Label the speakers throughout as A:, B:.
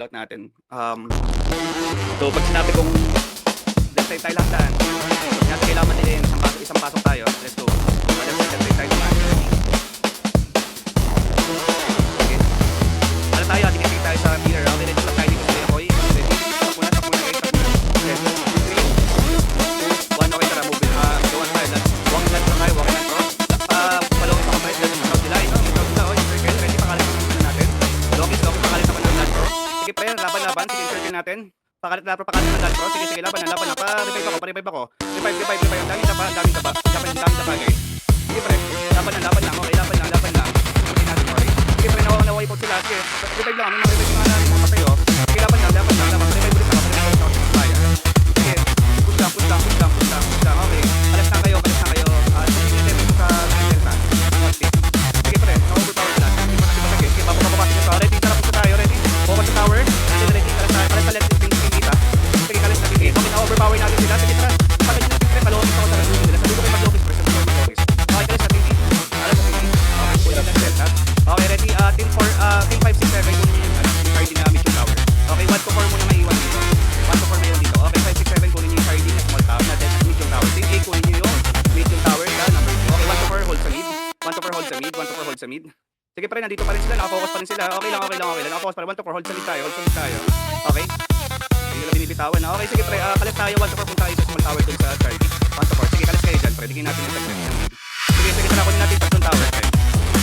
A: rollout natin. So pag sinabi kong let's say tayo lang daan, sabi natin kailangan din isang pasok tayo. Let's go. Let's say tayo naman. Okay. Ano tayo? Tingin tayo sa mirror. Okay, let's go tayo dito sa Akoy. Ready? Stop muna guys. Stop muna. Yes. 3, 2, 1. Okay, tara. Move. Gawan tayo. Walking lang tayo. Walking lang cross. Palawin pa kapres. Let's go sila. Ikaw sila. Okay, circle. Ready? Pakalit naman natin. Logis. Pakalit naman ng pro. Sige, pre. Laban. Sige, circle natin. Pakalit ng pro. Sige, laban na. Pa-revive ako. Revive. Ang daming taba. Daming taba, guys. Sige, pre. Laban lang. Okay, laban lang. Okay natin, sorry. Sige, pre. Naway po sila. Sige, revive lang. May revive nga natin mga patay, oh. Sige, laban lang. Revive ulit ako. Sige, push lang. Okay. Alas na kayo. Sige, level sa Delta. Sige, pre. Na-overpower sila. Sige, papapasin nyo. Ready, tara po tayo. Ready? Focus sa tower. Ready, tara sa left. Sige, kalis na bigay. Okay, na-overpower natin sila. Sige, tara. Pagod nyo na, pre. Palawin ako sa lagos nila. Sabi ko kayo mag-logis, pre. Sabi ko mag-logis. Okay, kalis na bigay. Alas na bigay. Okay, pull lang set, ha? Okay, ready? Team 5, 6, 7. Kunin nyo yung card dynamic yung tower. Okay, 1 to 4 muna may iwan dito. 1 to 4 may iwan dito. Okay, 5, 6, 7. Kunin nyo yung card na small tower. Na medium tower. Team 8, kunin nyo yung medium tower na number 2. Okay, 1 to 4, hold sa mid. 1 to 4, hold sa mid. Sige, pre, nandito pa rin sila. Nakafocus pa rin sila. Okay lang. Nakafocus pa rin. 1 to 4, hold sa mid tayo. Okay. Hindi nila binibitawan na. Okay, sige, pre. Kalit tayo. 1 to 4 punta tayo sa small tower dun sa Charlie. 1 to 4. Sige, kalit kayo dyan, pre. Digin natin yung segment. Sige, tara. Kunin natin tatlong tower, pre.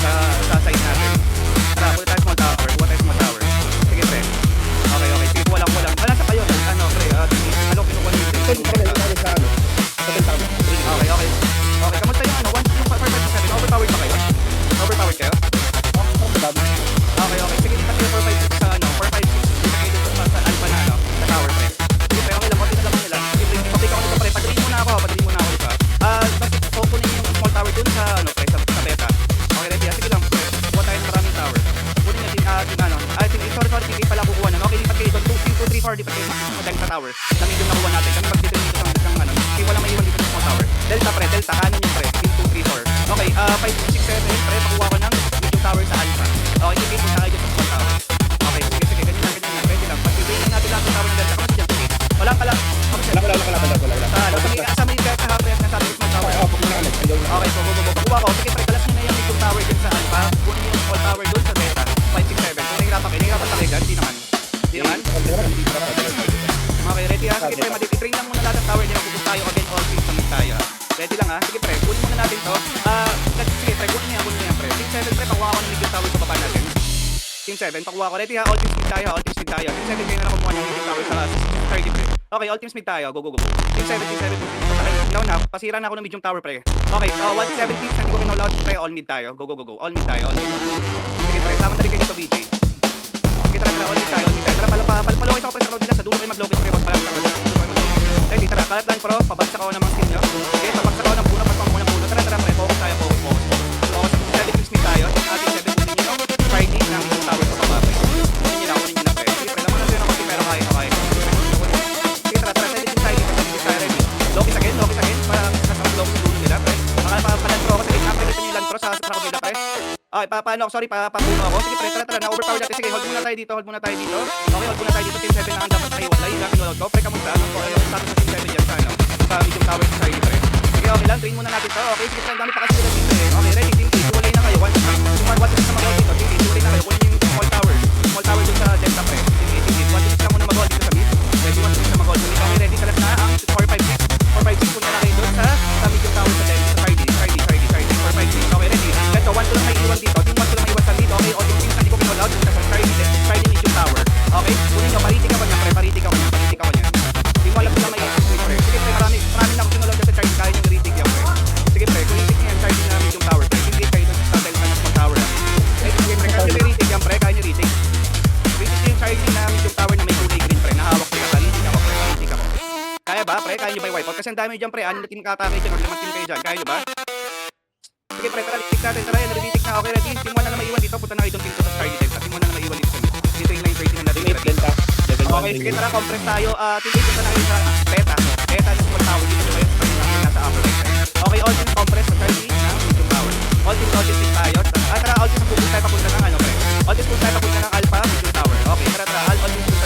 A: Sa side natin. Tara, kunin tayo small tower. Kuha tayo small tower. Sige, pre. Okay. Sige, walang. Wala sa kayo. Ano, pre. Kinukuha nyo yung Okay. Kamusta yung ano? 1, 2, 5, 7. Overpowered pa kayo? Overpowered kayo? Okay. Sige, dito kayo 4, 5, 6 sa ano? 4, 5, 6. Dito kayo dito sa alpha na ano? Sa tower, pre. Sige, pre. Okay lang. Konti na lang nila. Sige, okay ka dito, pre. Padaliin muna ako, diba? So, kunin yung small tower dun sa ano, pre. Sa beta. Okay, ready? Sige lang, pre. Kuha tayo ng maraming tower. Kunin nyo din, ano? Sorry. Hindi pala kukuha na. Okay, lipat kayo doon. 2, 3, 4. Lipat kayo sa tower. Na medium nakuha natin. Kami pag dito ng ano. Okay, walang maiwan dito sa small tower. Delta, pre. Kanan yung pre. 2, 3, 4. Okay, 5, 6, 7. Pre, pakuha ko ng medium tower sa alpha. Okay, hindi punta kayo sa small tower. Okay, sige. Ganyan na. Pwede lang. Pag-ibigin natin lang yung tower ng Delta. Kamusta dyan, sige. Wala.
B: Wala.
A: Sa may kaya kahapres na sabi small tower. Okay, so pakuha ko. Sige, pre, kalas nyo na yung medium tower dyan sa alpha. Kunin yung small tower doon sa Delta. 5, 6, 7. Kung nahirapan sa kayo dyan, hindi naman. Okay, ready ha? Sige, pre, matitrain lang muna lahat ng tower dyan. Pupunta tayo again, all three sa mid tayo. Ready lang ha? Sige, pre, kunin muna natin to. Sige, pre, kunin niya, pre. Team 7, pre, pakuha ko ng medium tower sa baba natin. Team 7, pakuha ko. Ready ha? All teams mid tayo. Team 7, kayo na kumuha ng medium tower sa 30, pre. Okay, all teams mid tayo. Go. Team 7. Ilaw na, pasira na ako ng medium tower, pre. Okay, 1 teams, hindi ko kinulaw, pre, all mid tayo. Go. All mid tayo. Sige, pre, sama na rin kayo dito, BJ. Sige, tara, all mid tayo. Tara, palawin ako, pre, sa road nila. Sa dulo kayo mag-login, pre, wag pala sa road. Ready, tara, kalat lang, pro. Pabagsak ako ng mga skill nyo. Okay, pabagsak ako ng puno, pagpang muna puno. Tara, pre, focus tayo. Focus. 7 teams mid tayo. Ating 7 teams nyo. Friday na medium tower sa baba, pre. Kunin nyo na, pre. Sige, pre, naman natin ako, pero kaya. Sige, tara, 7 teams tayo. Ready. Logis again. Para kasama logis dulo nila, pre. Palan pro ako. Sige, napilitan nyo yung land pro sa kabila, pre. Okay, paano ako? Sorry, papuno ako. Sige, pre, tara, na-overpower natin. Sige, hold muna tayo dito. Okay, hold muna tayo dito. Team 7 na ang dapat tayo. Wala yung kinulog ko. Pre, kamusta? Ano status sa Team 7 dyan sa ano? Sa medium tower sa Charlie, pre. Sige, okay lang. Train muna natin to. Okay, sige, pre, ang dami pa kasi sila dito eh. Okay, ready, Team 8. Walay na kayo. One sa mag-hold dito. Team 8, walay na kayo. Kunin yung small tower. Small tower dun sa Delta, pre. Team 8. 1 na muna mag-hold dito sa mid. Ready, 1 na mag-hold. Okay, ready. Kalas na ang 4, 5, 6. 4, 5, 6. Punta na kayo dun sa medium tower sa Delta. Sa Charlie. 4, 5, 6. Okay, ready. Ito, 1 to lang may iwan dito. Team 1 to lang may iwan sa dito. Okay, all team teams na hindi ko pinulaw dito sa Charlie medium tower. Okay, kunin nyo. Pariti ka ko niya, pre. Pariti ka ko niya. Team 1 lang may iwan. Sige, pre, marami lang pinulaw dito sa Charlie. Kaya nyo i-retig yan, pre. Sige, pre, kunin nyo yan Charlie na medium tower. Pre, hindi kayo dun sa Delta na small tower. Sige, pre, kaya nyo i-retig yan, pre. Kaya nyo i-retig. Retig yung Charlie na medium tower na may kulay green, pre. Nahawak nyo. Paritig ako, pre. Kaya ba, pre? Kaya nyo ba i-wipe out? Kasi ang dami dyan, pre. 6 na team katake dyan. O 5 team kayo dyan. Kaya nyo ba? Sige, pre, tara, litik natin. Tara, naribitik na. Okay, ready? Team 1 na maiwan dito. Punta na kayo itong team sa Charlie Delta. Team 1 na maiwan dito sa mid. Dito yung line 13 na natin. Okay, sige, tara, compress tayo. Team 8 punta na kayo sa beta. Beta na small tower. Dito nyo kayo sa nasa upper right. Okay, all team compress sa Charlie na medium tower. All team team tayo. Tara, all team pupunta tayo papunta ng ano, pre. All team pupunta tayo papunta ng alpha medium tower. Okay, tara, all team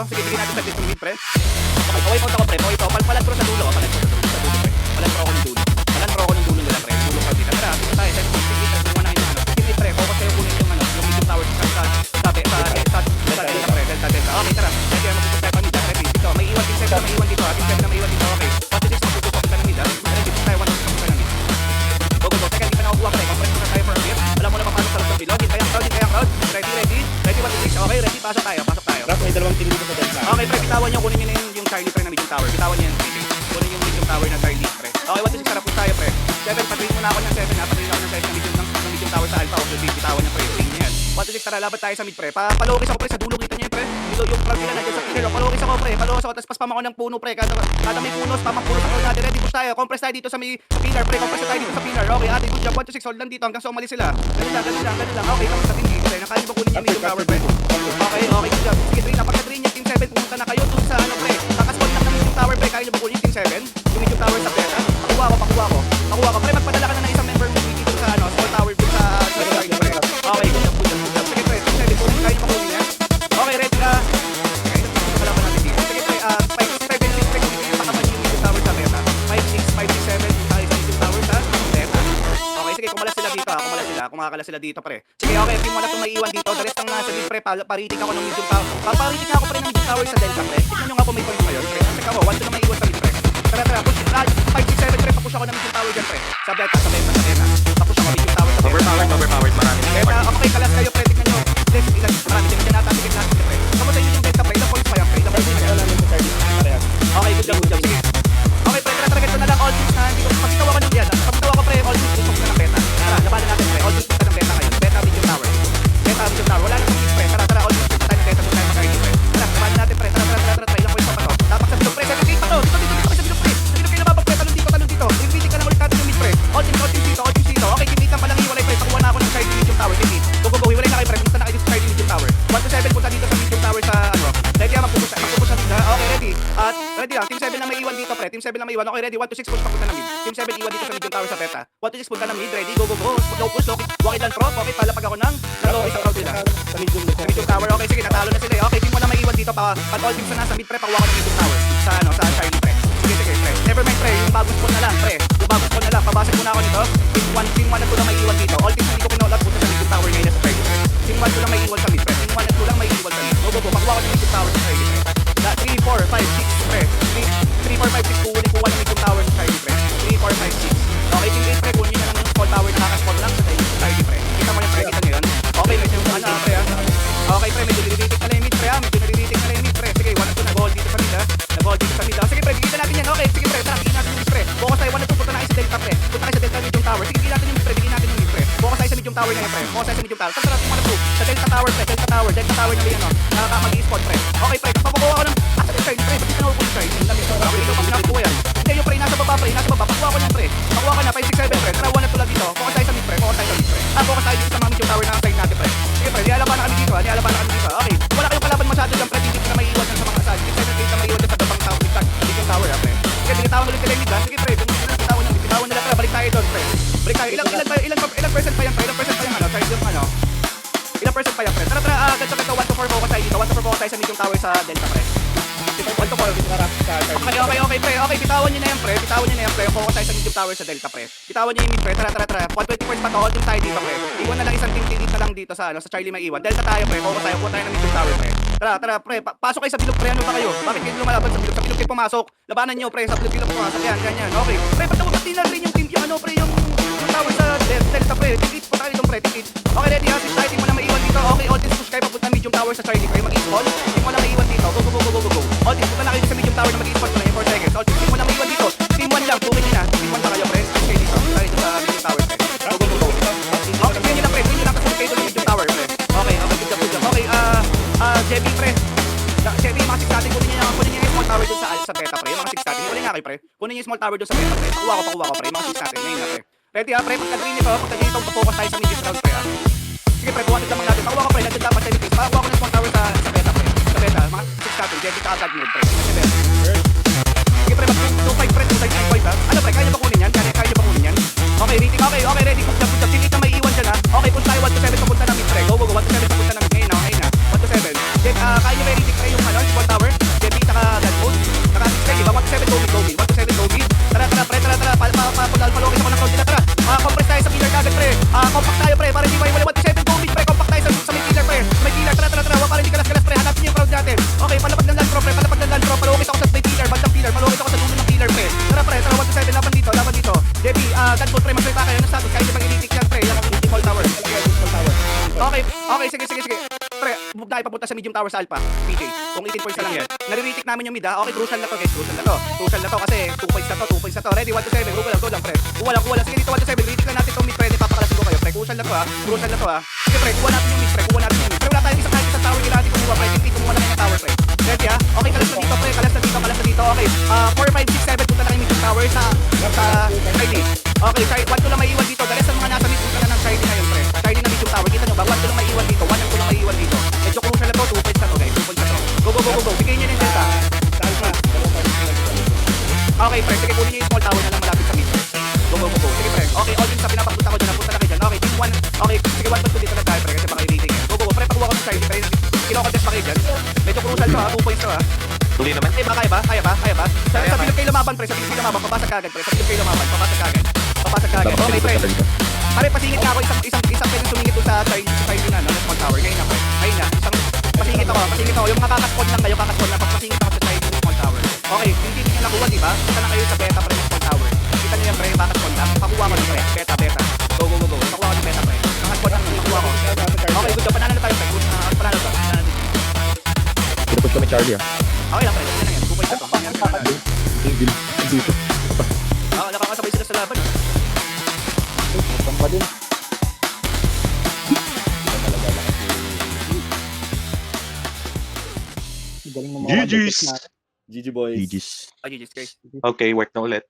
A: Sige, bigyan natin saglit yung mid, pre. Okay, away out ako, pre. Away out. Palantro sa dulo. Palantro sa dulo, pre. Palantro ako ng dulo. Palantro ako ng dulo nila, pre. Dulo pa dito. Tara, dito tayo. Sige, muna kayo ng ano. Sige, pre. Focus kayo kunin yung ano, yung medium tower sa delta, pre. Delta. Okay, tara. Sige, magpupus tayo pa mid, pre. Dito, may iwan, team 7 na may iwan dito, team 7 na may iwan dito. Okay. What is this? Magpupus ka ng mid, Pre, dito tayo, 1 2 ka ng mid. Go. Teka, hindi pa nakukuha, pre. Compress muna tayo for a bit. Alam mo na papasok sa loob ng bilog. Hit kayang crowd. Ready. Ready, 1 2 3. Okay, ready. Pasok tayo.
B: Rap, may dalawang team dito sa delta.
A: Okay, pre, bitawan nyo. Kunin nyo na yung Charlie, pre, na medium tower. Bitawan nyo yan, pre. Kunin yung medium tower na Charlie, pre. Okay, 1 2 6, harap po tayo, pre. 7, patuloy muna ako ng 7, ha. Patuloy ako ng 7 ng medium tower sa alpha. Okay, bitawan nyo, pre. Ring nyo yan. 1 2 6, tara, laban tayo sa mid, pre. Palokis ako, pre, sa dulo. Kita nyo yan, pre. Dito yung crowd nila nandiyan sa pillar. Palokis ako, pre. Palokis ako, tapos paspam ako ng puno, pre. Kada may punos, pamang-puno sa crowd natin. Ready, push tayo. Compress tayo dito sa may pillar, pre. Compress tayo dito sa pillar. Okay, ate, good job. 1 2 6, hold lang dito hanggang sa umalis sila. Ganun lang. Okay, tapos sa tingin, pre. Nakaya ba kunin yung medium tower, pre? Okay, good job. Sige, 3 na. Pagka-3 niya, team 7, pumunta na kayo dun sa ano, pre. Kakaspot lang ng medium tower, pre. Kaya nyo ba kunin yung team 7? Yung medium tower sa beta. Pakuha ko. Pre, magpadala ka na ng isang member mo dito sa ano, small tower dun sa target, pre. Okay, good job. Sige, pre, team 7, kunin kaya nyo makunin yan. Okay, ready ka. Okay, pagkalaban natin dito. Sige, pre, 5 6 7 6, pre, kunin yung makaman yung medium tower sa beta. 5 6 7, tayo sa medium tower sa beta. Okay, sige, kumalas sila dito, kumakakalas sila dito, pre. Sige, okay, team mo na itong maiiwan dito. The rest ang nasa mid, pre, pariting ako ng medium tower. Pariting ako, pre, ng medium tower sa delta, pre. Tignan nyo nga po may point ngayon, pre. Check ako, 1 2 na maiiwan sa mid, pre. Tara, push. 5 6 7, pre, papush ako ng medium tower dyan, pre. Sa beta. Papush ako medium tower sa beta.
B: Overpowered, marami.
A: Beta, okay, kalas kayo, pre. Tignan nyo. Marami dyan natin, sige, pre. Kamu sa inyo yung delta, pre. Ilang points pa yan, pre. Ilang points pa yan. Okay, good job. Sige. Okay, pre, tara, ito na lang. All teams na, hindi ko, pagkitawa ka ng yan. Pagkitawa ko, pre, all teams, pusok na ng beta. Tara, labanan natin, pre. All teams punta ng beta ngayon. Beta, medium tower. Wala na teams, pre. Tara, all teams punta tayo ng beta. Punta tayo mag-RD, pre. Tara, labanan natin, pre. Tara. Ilang points pa to. Tapak sa bilog, pre. 78 pa to. Dito kayo sa bilog, pre. Sa bilog kayo nababag, pre. Talon dito. Repeating ka lang ulit natin yung mid, pre. All teams dito. Okay, team 8 lang palang hiwalay, pre. Pakuha na ako ng side medium tower. Team 8. Go. Hiwalay na kayo, pre. Punta na kayo dito sa side medium tower. 1 to 7, punta dito sa medium tower sa ano. Ready, magpupush na dito. Okay, ready. Ready lang. Team 7 lang may iwan dito, pre. Team 7 lang may iwan. Okay, ready. 1 to 6, push papunta na mid. Team 7 iwan dito sa medium tower sa beta. 1 to 6, punta na mid. Ready, go. Low push, walk it lang, pro. Okay, palapag ako ng low sa crowd nila.
B: Sa medium
A: Tower. Okay, sige, natalo na sila. Okay, team mo na may iwan dito pa. All teams na nasa mid, pre. Pakuha ko ng medium tower. Sa Charlie, pre. Sige, pre. Never mind, pre. Yung bagong spawn na lang, pre. Yung bagong spawn na lang. Pabasag muna ako nito. Team 1 na ko lang may iwan dito. All teams hindi ko pinaulat punta sa medium tower ngayon sa Charlie, pre. Team 1 ko lang may iwan sa mid, pre. Team 1 ko lang may iwan sa mid. Go. Pakuha ko ng medium tower sa Charlie, pre. 3, 4, 5, 6, pre. 3, 4, 5, 6, kuha ng medium tower sa Charlie, pre. 3, 4, 5, 6. Okay, team 8, pre. Kunin nyo na lang yung small tower na nakaspawn lang sa Charlie, pre. Kita mo yung pre. Kita nyo yun. Okay, medyo pre. Okay, pre. Medyo niliritik na lang yung mid, pre. Sige, 1 2 nag-hold dito sa mid, ha. Sige, pre. Bigyan natin yan. Okay, sige, pre. Tara, bigyan natin yung mid, pre. Focus tayo. 1 2, punta na kayo sa delta, pre. Punta kayo sa delta medium tower. Sige, bigyan natin yung mid, pre. Focus tayo sa medium tower ngayon, pre. Tara, 1 2. Sa delta tower, pre. Delta tower na may ano. Nakaka-mag-i-spawn, pre. Okay, pre. Papakuha ko ng asa yung side, pre. Ba't hindi nakukuha yung side? Ang dami. Okay, ito pag nakukuha yan. Hindi, yung pre. Nasa baba. Pakuha ko yan, pre. Pakuha ko na. 5 6 7, pre. Tara, 1 2 lang dito. Focus tayo sa mid, pre. Focus tayo dito sa mga medium tower na side natin, pre. Sige, pre. Nialaban na kami dito. Okay. Wala kayong kalaban masyado dyan, pre. Hindi na may iwan sa mga side. 6 7 8 na may iwan dyan sa dabang tower. Medium tower, pre. Sige, binitawan ulit nila yung mid, ha. Sige, pre. Bitawan nila, pre. Balik tayo doon, pre. Balik tayo. Ilang percent pa yan, pre? Ilang percent pa yan, ano? Side yung ano? Ilang percent pa yan, pre? Tara, ganito 1 to 4 focus tayo dito. 1 to 4 focus tayo sa medium tower sa delta, pre. 1 to 4. Okay, pre. Okay, bitawan nyo na yan, pre. Focus tayo sa medium tower sa delta, pre. Bitawan nyo yung mid, pre. Tara. 120 points pa to. Hold tayo dito, pre. Iwan na lang isang team na lang dito sa ano, sa Charlie may iwan. Delta tayo, pre. Focus tayo ng medium tower, pre. Tara, pre. Pasok kayo sa bilog, pre. Ano ba kayo? Bakit kayo lumalaban sa bilog? Sa bilog kayo pumasok. Labanan nyo, pre. Sa bilog pumasok. Yan. Okay. Pre, ba't tingnan rin yung team, yung ano, pre, yung tower sa delta, pre. Tikit po tayo dito, pre. Okay, ready, ha? Switch tayo. Team mo na may iwan dito. Okay, all teams push kayo papunta medium tower sa Charlie, pre. Mag-i-spawn. Team mo na may iwan dito. Go. All teams punta na kayo sa medium tower na mag-i-spawn pa na 4 seconds. All team mo na may iwan dito. Team 1 lang, kumin nyo na. Team 1 pa kayo, pre. Okay, dito. Tayo dito sa medium tower, pre. Go. Okay, kumin nyo lang, pre. Kasunod kayo sa medium tower, pre. Okay, good job. Okay, Jebby, pre. Jebby, mga 6 natin, kunin nyo yung small tower dun sa beta, pre. Mga 6 natin. Wala nga kayo, pre. Kunin nyo yung small tower dun sa beta, pre. Pakuha ko, pre. Mga 6 natin. Ngayon na, pre. Ready, ha, pre. Pagka-green nito, focus tayo sa medium tower, pre, ha. Sige, pre. Buwan lang natin. Pakuha ko, pre. Nandun dapat tayo dito. Pakuha ko ng small tower sa beta, pre. Sa beta, mga 6 natin. Jebby ka agad mid, pre. Sige, pre. 2-5, pre. 2-5 point, ha. Ano, pre? Kaya nyo ba kunin yan? Okay, rating. Okay, ready. Good job. Team 8 na may iwan dyan, ha. Okay, push tayo 1 to 7 papunta na mid, pre. Go. 1 to 7 papunta na mid. Ngayon na. 1 to 7. Then, kaya nyo may rating, pre, yung ano, small tower. Okay, sige. Pre, move na ipapunta sa medium tower sa Alpha. PJ, kung 18 points na lang yan. Nare-retake namin yung mid ha. Okay, crucial na to guys, crucial na to kasi 2 points na to. Ready, 1 to 7, go lang pre. Kuha lang. Sige dito 1 to 7, retake na natin tong mid pre, papakalasin ko kayo pre. Crucial na to ha. Sige pre, kuha natin yung mid pre, Pre, wala tayong isang tower, kailangan natin kumuha pre. Dito muna lang yung tower pre. Ready ha? Okay, kalas na dito pre, kalas na dito. Okay, 4, 5, 6, 7, punta na kayo medium tower sa Charlie. Okay, 1 to lang maiiwan dito. The rest ng mga nasa mid punta na ng Charlie na yun pre. Charlie na medium tower, kita nyo ba? 1 to lang maiiwan dito, 1 to lang maiiwan dito. Medyo crucial na to, 2 points na to guys, 2 points na to. Go. Bigay nyo na yung delta. Okay, pre, sige, kunin nyo yung small tower na lang malapit sa mid. Go. Sige, pre. Okay, all in sa pinapapunta ko dyan. Punta na kayo dyan. Okay, team 1. Okay, sige, 1 to dito na tayo, pre, kasi baka i-rating eh. Go. Pre, pakuha ko sa side, pre. Kino-contest pa kayo dyan. Medyo crucial to ha, 2 points to ha.
B: Tuloy naman.
A: Kaya ba? Sa bilog kayo lumaban, pre. Sa bilog kayo lumaban, papasag kagad, pre. Sa bilog kayo lumaban, papasag kagad. Okay, pre. Pare, pasingit ka ako, isang pwede sumingit doon sa side na, no? Small tower. Ngayon na, pre. Pasingit ako. Yung mga kakaspon lang kayo, pagpasingit ako sa side ng small tower. Okay, hindi niyo nakuha, di ba? Punta na kayo sa beta, pre, ng small tower. Kita niyo yan, pre, yung kakaspon lang. Pakuha ko lang, pre. Beta. Go. Pakuha ko ng beta, pre. Kakaspon lang, pakuha ko. Okay, good job. Panalo na tayo, pre. Panalo to.
C: Pinupush kami Charlie ah.
A: Okay lang, pre. Ganyan lang yan. 2 points na to.
C: Dito.
A: Nakakasabay sila sa laban.
C: Saan pa din?
B: GG's.
C: GG boys.
B: GG's.
A: GG's, guys.
B: Okay, work na ulit.